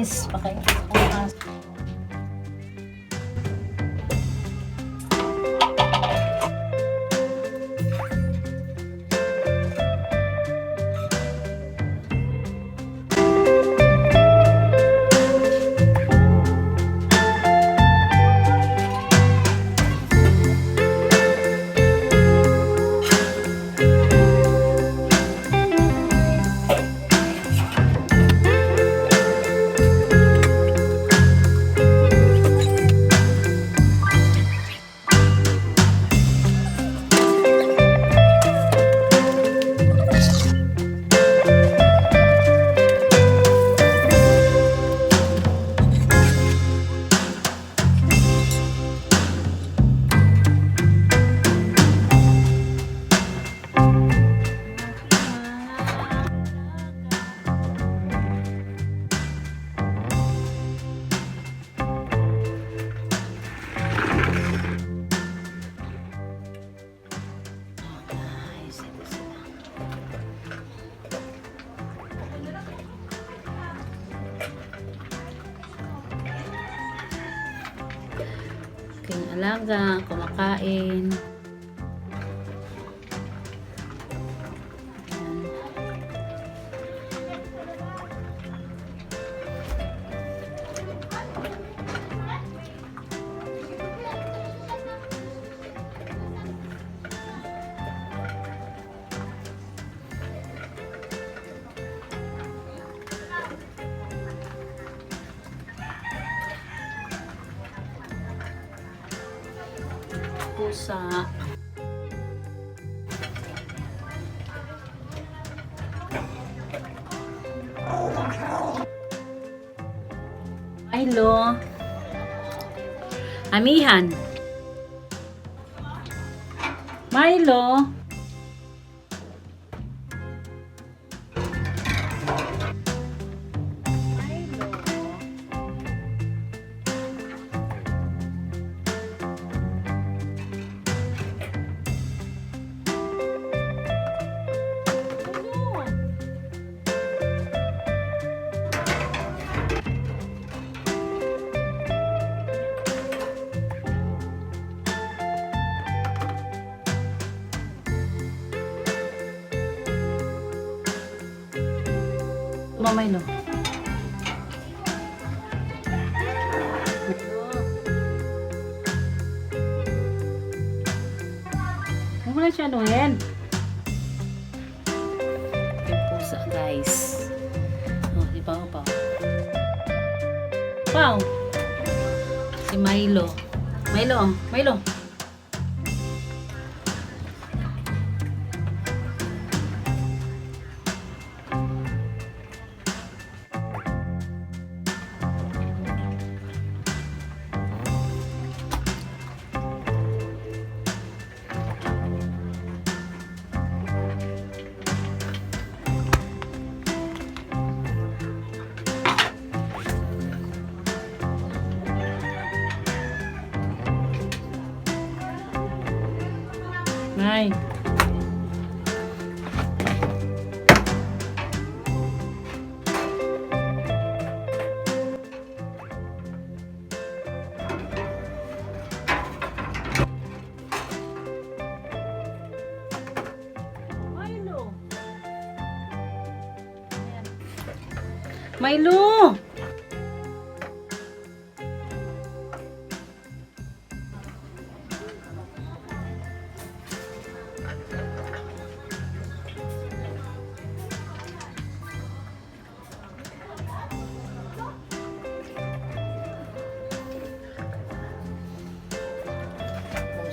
guys. Pakain ko ang aso. Aking alaga, kumakain. Ayan. Pusa. Milo. Amihan. Milo. Milo. Huwag mo na siya anuhin. Yung pusa guys. Oh, di ba pa? Wow! Si Milo. Milo, Milo. Nay. Milo. Milo.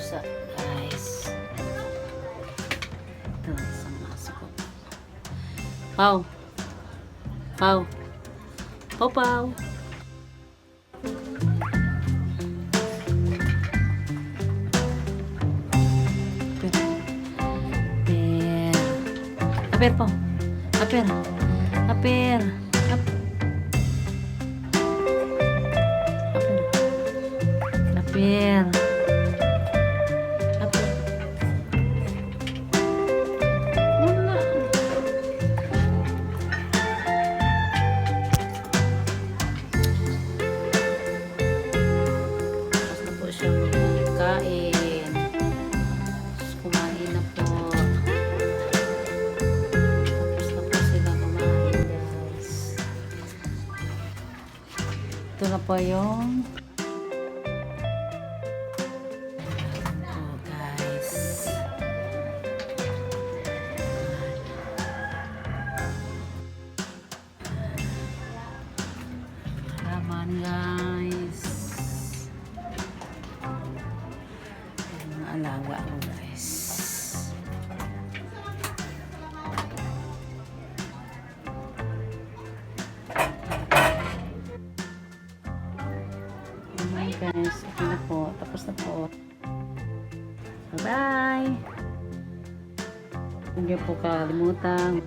Guys. Ito, isang aso ko. Pau. Pau. Pau, Pau. Aper, Pau. Aper. Aper. Aper. po yung guys. Halaman guys. Yung mga alaga ko guys. Ayan guys, okay na po. Tapos na po. Bye-bye! Huwag niyo po kalimutan